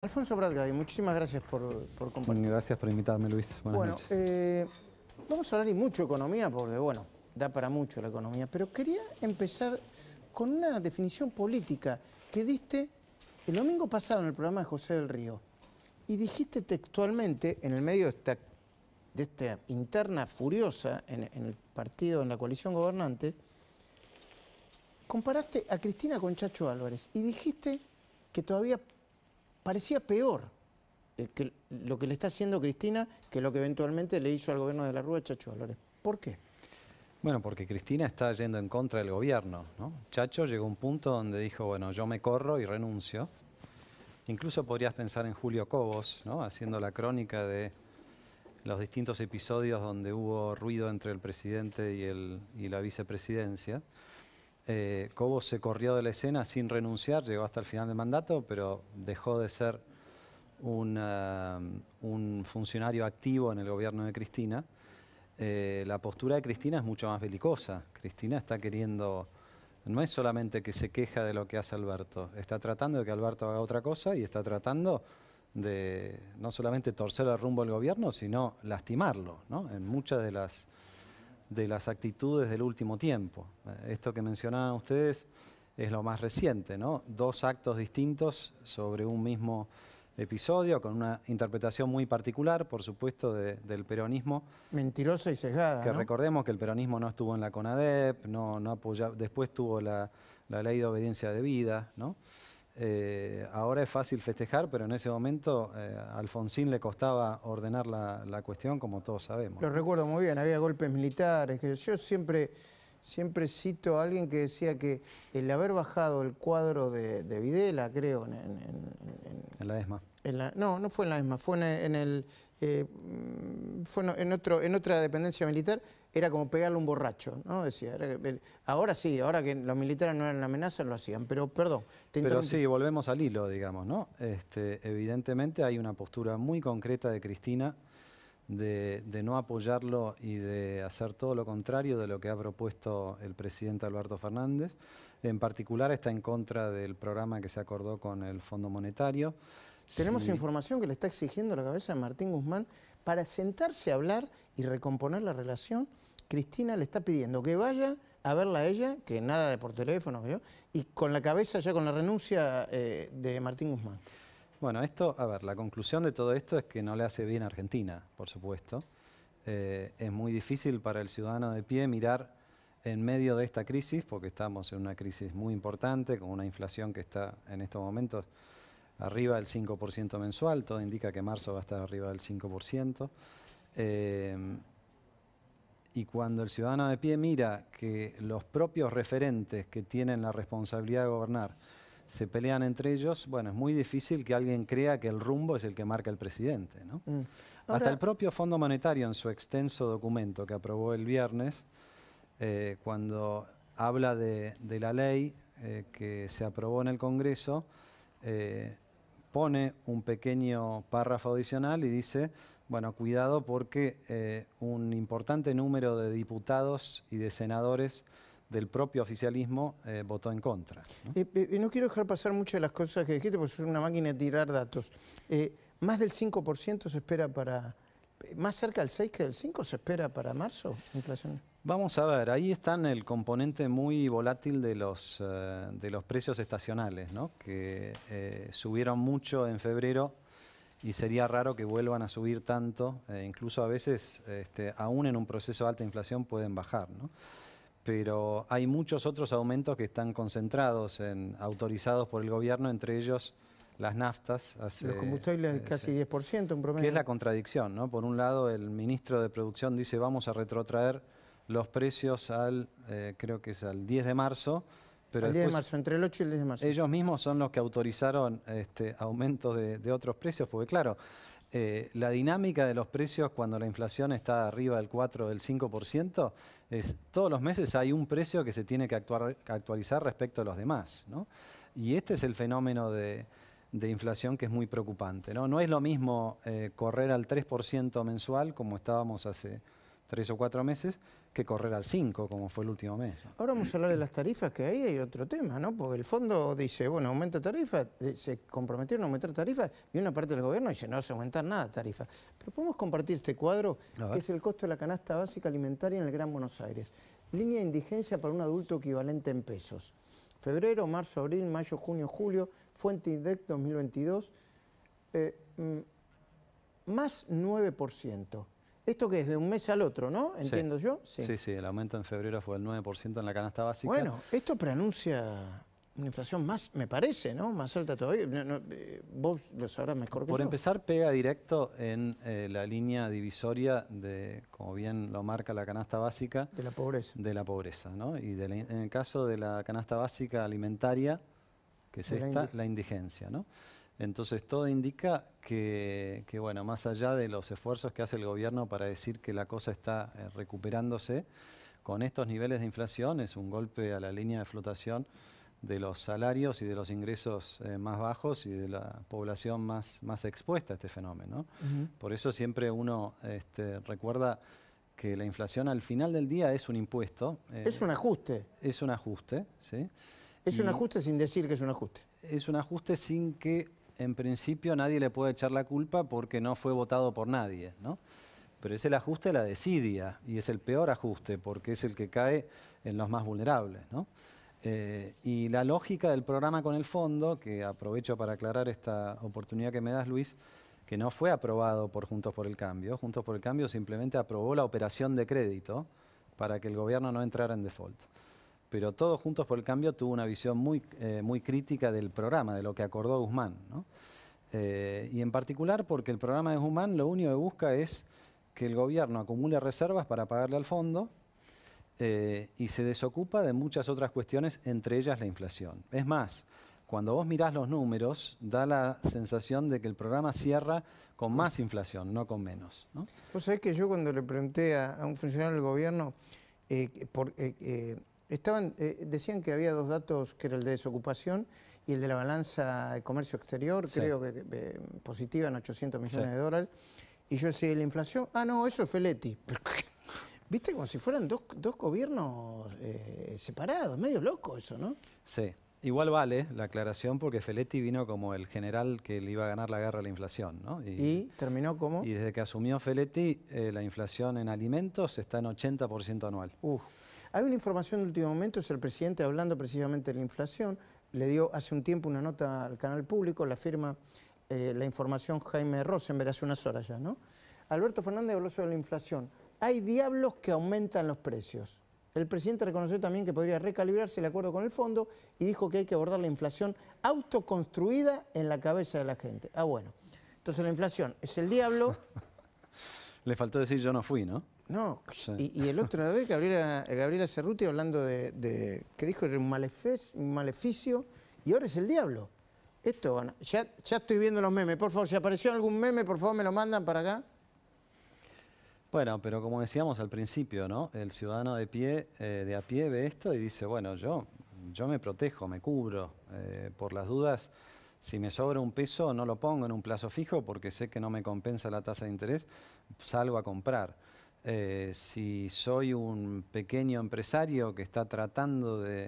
Alfonso Bradgay, muchísimas gracias por compartir. Gracias por invitarme, Luis. Buenas noches. Vamos a hablar y mucho de economía porque, bueno, da para mucho la economía, pero quería empezar con una definición política que diste el domingo pasado en el programa de José del Río. Y dijiste textualmente, en el medio de esta interna furiosa en el partido, en la coalición gobernante, comparaste a Cristina con Chacho Álvarez y dijiste que todavía parecía peor que lo que le está haciendo Cristina que lo que eventualmente le hizo al gobierno de la Rúa Chacho Álvarez. ¿Por qué? Bueno, porque Cristina está yendo en contra del gobierno, ¿no? Chacho llegó a un punto donde dijo, bueno, yo me corro y renuncio. Incluso podrías pensar en Julio Cobos, ¿no? Haciendo la crónica de los distintos episodios donde hubo ruido entre el presidente y la vicepresidencia. Cobos se corrió de la escena sin renunciar, llegó hasta el final del mandato, pero dejó de ser un funcionario activo en el gobierno de Cristina. La postura de Cristina es mucho más belicosa. Cristina está queriendo, no es solamente que se queja de lo que hace Alberto, está tratando de que Alberto haga otra cosa y está tratando de no solamente torcer el rumbo del gobierno, sino lastimarlo, ¿no? En muchas de las actitudes del último tiempo. Esto que mencionaban ustedes es lo más reciente, ¿no? Dos actos distintos sobre un mismo episodio, con una interpretación muy particular, por supuesto, del peronismo. Mentirosa y sesgada, Que ¿no? recordemos que el peronismo no estuvo en la CONADEP, no apoyó, después tuvo la ley de obediencia debida, ¿no? Ahora es fácil festejar, pero en ese momento a Alfonsín le costaba ordenar la cuestión, como todos sabemos. Lo recuerdo muy bien, había golpes militares. Que yo siempre cito a alguien que decía que el haber bajado el cuadro de Videla, creo, En la ESMA. No fue en la ESMA, fue en otra dependencia militar, era como pegarle a un borracho, ¿no? Decía, ahora sí, ahora que los militares no eran la amenaza, lo hacían, pero perdón. Pero sí, volvemos al hilo, digamos, ¿no? Evidentemente hay una postura muy concreta de Cristina de no apoyarlo y de hacer todo lo contrario de lo que ha propuesto el presidente Alberto Fernández. En particular está en contra del programa que se acordó con el Fondo Monetario. Tenemos información que le está exigiendo la cabeza de Martín Guzmán para sentarse a hablar y recomponer la relación. Cristina le está pidiendo que vaya a verla a ella, que nada de por teléfono, y con la cabeza ya con la renuncia de Martín Guzmán. Bueno, a ver, la conclusión de todo esto es que no le hace bien a Argentina, por supuesto. Es muy difícil para el ciudadano de pie mirar en medio de esta crisis, porque estamos en una crisis muy importante, con una inflación que está en estos momentos arriba del 5% mensual, todo indica que marzo va a estar arriba del 5%. Y cuando el ciudadano de pie mira que los propios referentes que tienen la responsabilidad de gobernar se pelean entre ellos, bueno, es muy difícil que alguien crea que el rumbo es el que marca el presidente, ¿no? Hasta el propio Fondo Monetario, en su extenso documento que aprobó el viernes, cuando habla de la ley que se aprobó en el Congreso, pone un pequeño párrafo adicional y dice, bueno, cuidado porque un importante número de diputados y de senadores del propio oficialismo votó en contra, ¿no? No quiero dejar pasar muchas de las cosas que dijiste, porque soy una máquina de tirar datos. Más del 5% se espera para... ¿Más cerca del 6 que del 5 se espera para marzo? Inflación. Vamos a ver, ahí está el componente muy volátil de los precios estacionales, ¿no? Que subieron mucho en febrero y sería raro que vuelvan a subir tanto, incluso a veces, aún en un proceso de alta inflación, pueden bajar, ¿no? Pero hay muchos otros aumentos que están concentrados, autorizados por el gobierno, entre ellos las naftas. Los combustibles casi 10% en promedio. Que es la contradicción, ¿no? Por un lado, el ministro de Producción dice vamos a retrotraer los precios creo que es al 10 de marzo. Pero al 10 de marzo, entre el 8 y el 10 de marzo. Ellos mismos son los que autorizaron aumentos de otros precios, porque claro, la dinámica de los precios cuando la inflación está arriba del 4 o del 5% es todos los meses hay un precio que se tiene que actualizar respecto a los demás, ¿no? Y este es el fenómeno de inflación que es muy preocupante, ¿no? No es lo mismo correr al 3% mensual como estábamos hace 3 o 4 meses que correr al 5, como fue el último mes. Ahora vamos a hablar de las tarifas, que ahí hay otro tema, ¿no? Porque el fondo dice, bueno, aumenta tarifas, se comprometieron a aumentar tarifas, y una parte del gobierno dice, no vas a aumentar nada tarifas. Pero podemos compartir este cuadro, que es el costo de la canasta básica alimentaria en el Gran Buenos Aires. Línea de indigencia para un adulto equivalente en pesos. Febrero, marzo, abril, mayo, junio, julio, fuente INDEC 2022, más 9%. Esto que es de un mes al otro, ¿no? ¿Entiendo yo? Sí, sí, el aumento en febrero fue del 9% en la canasta básica. Bueno, esto preanuncia una inflación más, me parece, ¿no? Más alta todavía. Vos lo sabrás mejor que yo. Por empezar, pega directo en la línea divisoria de, como bien lo marca la canasta básica, de la pobreza. De la pobreza, ¿no? Y en el caso de la canasta básica alimentaria, que es la indigencia, ¿no? Entonces todo indica que, bueno, más allá de los esfuerzos que hace el gobierno para decir que la cosa está recuperándose, con estos niveles de inflación es un golpe a la línea de flotación de los salarios y de los ingresos más bajos y de la población más expuesta a este fenómeno, ¿no? Por eso siempre uno recuerda que la inflación al final del día es un impuesto. Es un ajuste. Es un ajuste, ¿sí? Es un ajuste sin decir que es un ajuste. Es un ajuste sin que, en principio, nadie le puede echar la culpa porque no fue votado por nadie, ¿no? Pero es el ajuste de la desidia y es el peor ajuste porque es el que cae en los más vulnerables, ¿no? Y la lógica del programa con el fondo, que aprovecho para aclarar esta oportunidad que me das, Luis, que no fue aprobado por Juntos por el Cambio. Juntos por el Cambio simplemente aprobó la operación de crédito para que el gobierno no entrara en default. Pero todo Juntos por el Cambio tuvo una visión muy crítica del programa, de lo que acordó Guzmán, ¿no? Y en particular porque el programa de Guzmán lo único que busca es que el gobierno acumule reservas para pagarle al fondo y se desocupa de muchas otras cuestiones, entre ellas la inflación. Es más, cuando vos mirás los números, da la sensación de que el programa cierra con más inflación, no con menos, ¿no? Vos sabés que yo cuando le pregunté a un funcionario del gobierno, decían que había dos datos, que era el de desocupación y el de la balanza de comercio exterior, sí, creo que positiva en 800 millones de dólares. Y yo decía, ¿la inflación? Ah, no, eso es Feletti. Viste, como si fueran dos gobiernos separados, medio loco eso, ¿no? Sí, igual vale la aclaración porque Feletti vino como el general que le iba a ganar la guerra a la inflación, ¿no? ¿Y terminó como? Y desde que asumió Feletti, la inflación en alimentos está en 80% anual. Hay una información de último momento, es el presidente hablando precisamente de la inflación, le dio hace un tiempo una nota al canal público, la firma la información Jaime Rosenberg hace unas horas ya, ¿no? Alberto Fernández habló sobre la inflación. Hay diablos que aumentan los precios. El presidente reconoció también que podría recalibrarse el acuerdo con el fondo y dijo que hay que abordar la inflación autoconstruida en la cabeza de la gente. Ah, bueno. Entonces la inflación es el diablo. Le faltó decir yo no fui, ¿no? No, sí. y el otro vez Gabriela Cerruti hablando de que dijo que era un maleficio y ahora es el diablo. Esto, bueno, ya estoy viendo los memes, por favor, si apareció algún meme, por favor me lo mandan para acá. Bueno, pero como decíamos al principio, ¿no? El ciudadano de a pie ve esto y dice, bueno, yo me protejo, me cubro, por las dudas, si me sobra un peso no lo pongo en un plazo fijo porque sé que no me compensa la tasa de interés, salgo a comprar. Si soy un pequeño empresario que está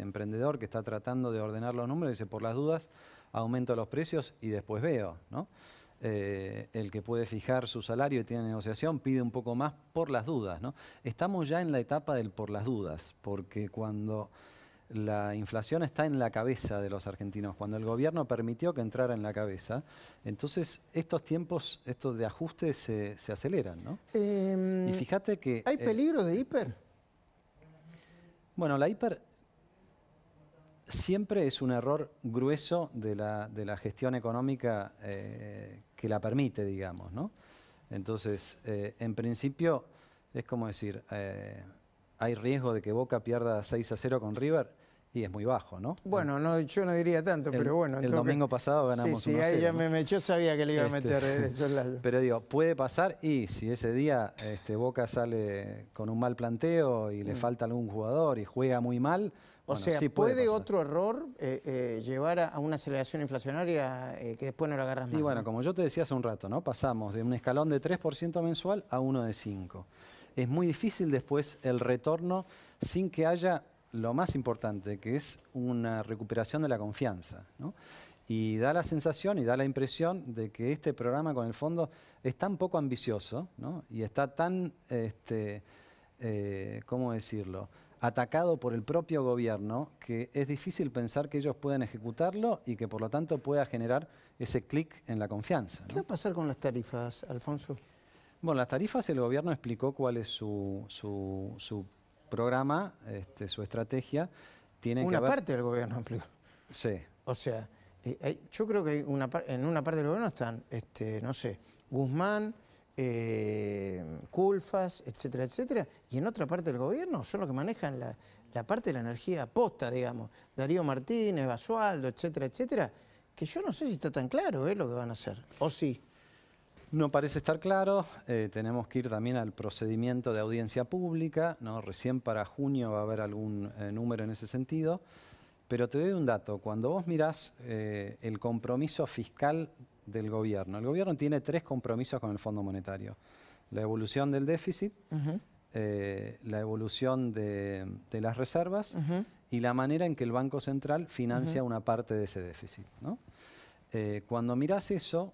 emprendedor, que está tratando de ordenar los números, dice, por las dudas, aumento los precios y después veo, ¿no? El que puede fijar su salario y tiene negociación pide un poco más por las dudas, ¿no? Estamos ya en la etapa del por las dudas, porque cuando la inflación está en la cabeza de los argentinos, cuando el gobierno permitió que entrara en la cabeza, entonces estos tiempos, estos de ajuste se aceleran, ¿no? Y fíjate que... ¿Hay peligro de hiper? Bueno, la hiper siempre es un error grueso de la gestión económica que la permite, digamos, ¿no? Entonces, en principio, es como decir, hay riesgo de que Boca pierda 6-0 con River y es muy bajo, ¿no? Bueno, no, yo no diría tanto, pero bueno. El domingo pasado ganamos 1-0. Sí, ahí ya yo sabía que le iba a meter eso al lado. Pero digo, puede pasar y si ese día Boca sale con un mal planteo y le falta algún jugador y juega muy mal... O bueno, sea, sí ¿puede otro error llevar a una aceleración inflacionaria que después no la agarras más? Y bueno, como yo te decía hace un rato, ¿no? Pasamos de un escalón de 3% mensual a uno de 5%. es muy difícil después el retorno sin que haya lo más importante, que es una recuperación de la confianza, ¿no? Y da la sensación y da la impresión de que este programa con el fondo es tan poco ambicioso, ¿no? Y está tan, ¿cómo decirlo?, atacado por el propio gobierno, que es difícil pensar que ellos puedan ejecutarlo y que por lo tanto pueda generar ese clic en la confianza, ¿no? ¿Qué va a pasar con las tarifas, Alfonso? Bueno, las tarifas el gobierno explicó cuál es su programa, su estrategia. Una parte del gobierno explicó. Sí. O sea, yo creo que en una parte del gobierno están, no sé, Guzmán, Culfas, etcétera, etcétera, y en otra parte del gobierno son los que manejan la parte de la energía posta, digamos, Darío Martínez, Basualdo, etcétera, etcétera, que yo no sé si está tan claro lo que van a hacer, o sí. No parece estar claro, tenemos que ir también al procedimiento de audiencia pública, ¿no? Recién para junio va a haber algún número en ese sentido, pero te doy un dato, cuando vos mirás el compromiso fiscal del gobierno, el gobierno tiene 3 compromisos con el Fondo Monetario: la evolución del déficit, la evolución de las reservas y la manera en que el Banco Central financia una parte de ese déficit, ¿no? Cuando mirás eso,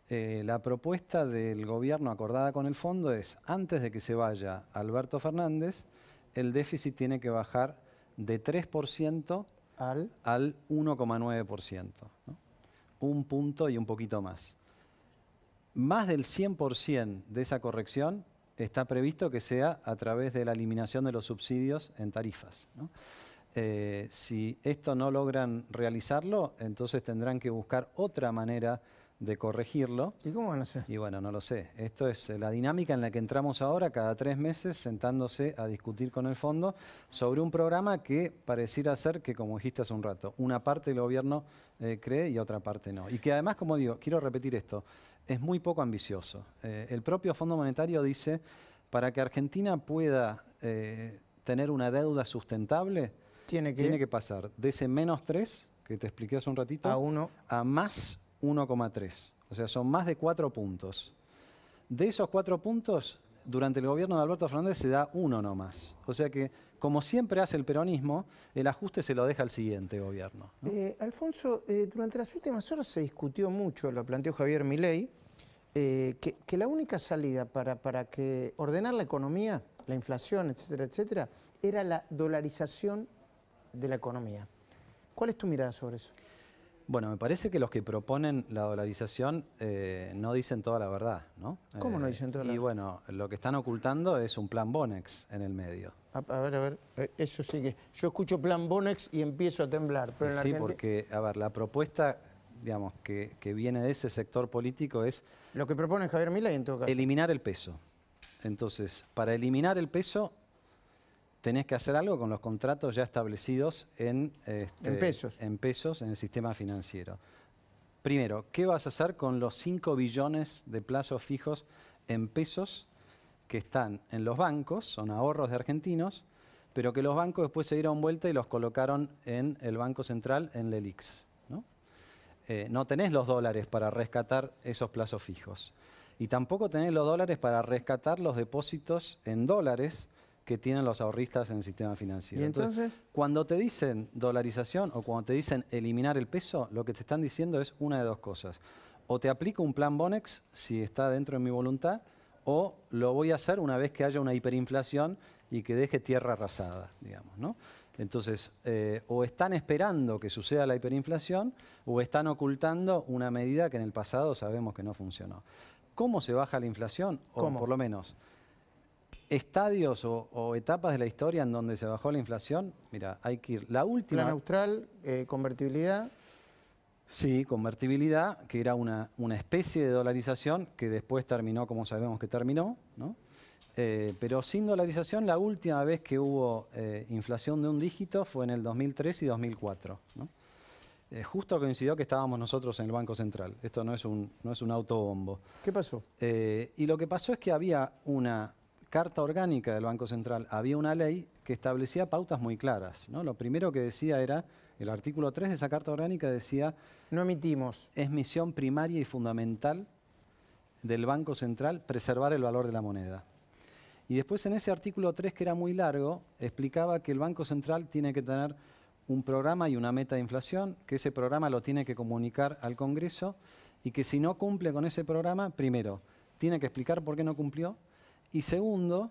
la propuesta del gobierno acordada con el fondo es, antes de que se vaya Alberto Fernández, el déficit tiene que bajar de 3% al 1,9%, ¿no? Un punto y un poquito más. Más del 100% de esa corrección está previsto que sea a través de la eliminación de los subsidios en tarifas, ¿no? Si esto no logran realizarlo, entonces tendrán que buscar otra manera de corregirlo. ¿Y cómo van a hacer? Y bueno, no lo sé. Esto es la dinámica en la que entramos ahora, cada 3 meses, sentándose a discutir con el fondo sobre un programa que pareciera ser que, como dijiste hace un rato, una parte del gobierno cree y otra parte no. Y que además, como digo, quiero repetir esto, es muy poco ambicioso. El propio Fondo Monetario dice, para que Argentina pueda tener una deuda sustentable, tiene que pasar de ese -3, que te expliqué hace un ratito, a más 1,3. O sea, son más de 4 puntos. De esos 4 puntos, durante el gobierno de Alberto Fernández se da 1 nomás. O sea que, como siempre hace el peronismo, el ajuste se lo deja al siguiente gobierno, ¿no? Alfonso, durante las últimas horas se discutió mucho, lo planteó Javier Milei, que la única salida para que ordenar la economía, la inflación, etcétera, etcétera, era la dolarización de la economía. ¿Cuál es tu mirada sobre eso? Bueno, me parece que los que proponen la dolarización no dicen toda la verdad, ¿no? ¿Cómo no dicen toda la verdad? Y bueno, lo que están ocultando es un plan Bonex en el medio. A ver, eso sí que... Yo escucho plan Bonex y empiezo a temblar, pero en la Argentina... porque, a ver, la propuesta, digamos, que viene de ese sector político es... Lo que propone Javier Milei, en todo caso. Eliminar el peso. Entonces, para eliminar el peso, tenés que hacer algo con los contratos ya establecidos en pesos, en el sistema financiero. Primero, ¿qué vas a hacer con los 5 billones de plazos fijos en pesos que están en los bancos? Son ahorros de argentinos, pero que los bancos después se dieron vuelta y los colocaron en el Banco Central, en LELIX, ¿no? No tenés los dólares para rescatar esos plazos fijos. Y tampoco tenés los dólares para rescatar los depósitos en dólares que tienen los ahorristas en el sistema financiero. ¿Y entonces? Cuando te dicen dolarización o cuando te dicen eliminar el peso, lo que te están diciendo es una de 2 cosas. O te aplico un plan Bonex, si está dentro de mi voluntad, o lo voy a hacer una vez que haya una hiperinflación y que deje tierra arrasada, digamos, ¿no? Entonces, o están esperando que suceda la hiperinflación o están ocultando una medida que en el pasado sabemos que no funcionó. ¿Cómo se baja la inflación? ¿Cómo? O por lo menos... estadios o etapas de la historia en donde se bajó la inflación, mira, hay que ir. La última... Plan neutral, convertibilidad. Sí, convertibilidad, que era una especie de dolarización que después terminó como sabemos que terminó, ¿no? Pero sin dolarización, la última vez que hubo inflación de un dígito fue en el 2003 y 2004, ¿no? Justo coincidió que estábamos nosotros en el Banco Central. Esto no es un autobombo. ¿Qué pasó? Y lo que pasó es que había una carta orgánica del Banco Central, había una ley que establecía pautas muy claras, ¿no? Lo primero que decía era, el artículo 3 de esa carta orgánica decía... No emitimos. Es misión primaria y fundamental del Banco Central preservar el valor de la moneda. Y después en ese artículo 3, que era muy largo, explicaba que el Banco Central tiene que tener un programa y una meta de inflación, que ese programa lo tiene que comunicar al Congreso y que si no cumple con ese programa, primero, tiene que explicar por qué no cumplió y segundo,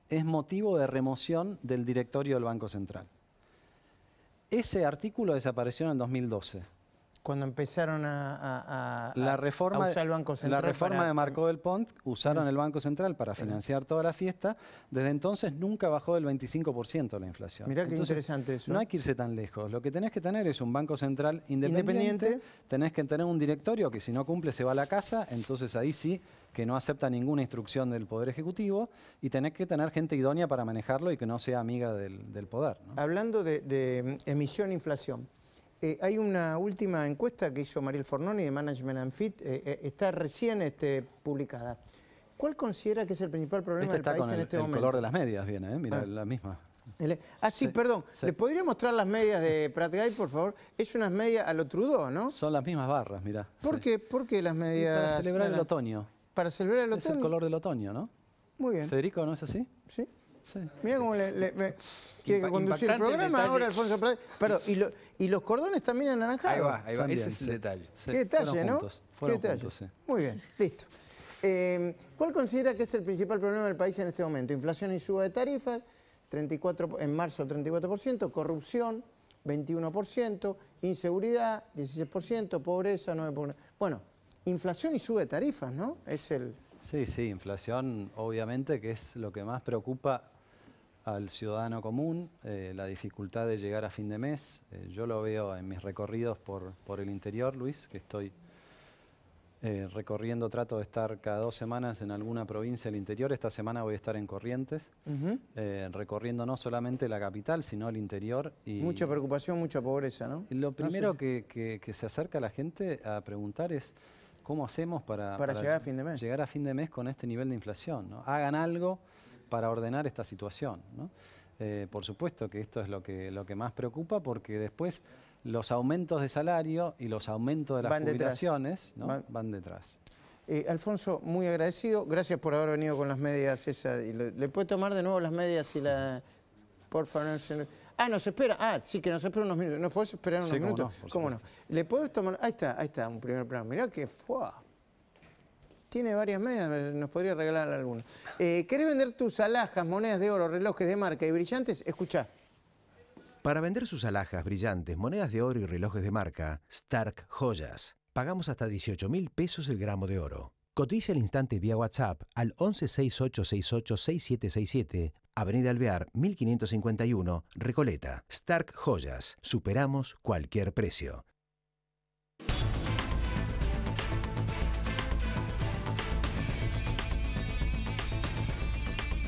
es motivo de remoción del directorio del Banco Central. Ese artículo desapareció en el 2012. Cuando empezaron a usar el Banco Central. La reforma de Marco del Pont usaron el Banco Central para financiar toda la fiesta. Desde entonces nunca bajó del 25% la inflación. Mirá qué interesante eso. No hay que irse tan lejos. Lo que tenés que tener es un Banco Central independiente. Tenés que tener un directorio que si no cumple se va a la casa. Entonces ahí sí que no acepta ninguna instrucción del Poder Ejecutivo. Y tenés que tener gente idónea para manejarlo y que no sea amiga del poder, ¿no? Hablando de emisión-inflación. Hay una última encuesta que hizo Mariel Fornoni de Management and Fit, está recién publicada. ¿Cuál considera que es el principal problema del país en este momento? El color de las medias viene, mira, la misma. Sí, perdón. Sí. ¿Le podría mostrar las medias de Prat Guy, por favor? Es unas medias a lo Trudeau, ¿no? Son las mismas barras, mirá. ¿Por qué? ¿Por qué las medias? Para celebrar el otoño. ¿Para celebrar el otoño? Es el color del otoño, ¿no? Muy bien. Federico, ¿no es así? Sí. Sí. Mira cómo quiere conducir el programa ahora Alfonso Prat. Perdón, y los cordones también anaranjados. Ahí va, también, ese es el detalle. Sí. Qué detalle, ¿no? Qué detalle. Juntos, sí. Muy bien, listo. ¿Cuál considera que es el principal problema del país en este momento? Inflación y suba de tarifas, 34, en marzo 34%, corrupción 21%, inseguridad 16%, pobreza 9%. Bueno, inflación y suba de tarifas, ¿no? Es el... Sí, inflación obviamente que es lo que más preocupa al ciudadano común, la dificultad de llegar a fin de mes. Yo lo veo en mis recorridos por el interior, Luis, que estoy recorriendo, trato de estar cada 2 semanas en alguna provincia del interior. Esta semana voy a estar en Corrientes, recorriendo no solamente la capital, sino el interior. Y mucha preocupación, mucha pobreza, ¿no? Lo primero que se acerca a la gente a preguntar es ¿cómo hacemos para llegar a fin de mes? Llegar a fin de mes con este nivel de inflación, ¿no? Hagan algo para ordenar esta situación, ¿no? Por supuesto que esto es lo que más preocupa, porque después los aumentos de salario y los aumentos de las jubilaciones van detrás. Alfonso, muy agradecido. Gracias por haber venido con las medias esas. ¿Le puede tomar de nuevo las medias y la... Por favor, señor? Nos espera. Sí, que nos espera unos minutos. ¿Nos podés esperar unos minutos? No, ¿Cómo no? ¿Le podés tomar? Ahí está, un primer plano. Mirá que tiene varias medias, nos podría regalar algunas. ¿Querés vender tus alhajas, monedas de oro, relojes de marca y brillantes? Escuchá. Para vender sus alhajas, brillantes, monedas de oro y relojes de marca, Stark Joyas. Pagamos hasta 18.000 pesos el gramo de oro. Cotiza al instante vía WhatsApp al 1168686767, Avenida Alvear, 1551, Recoleta. Stark Joyas. Superamos cualquier precio.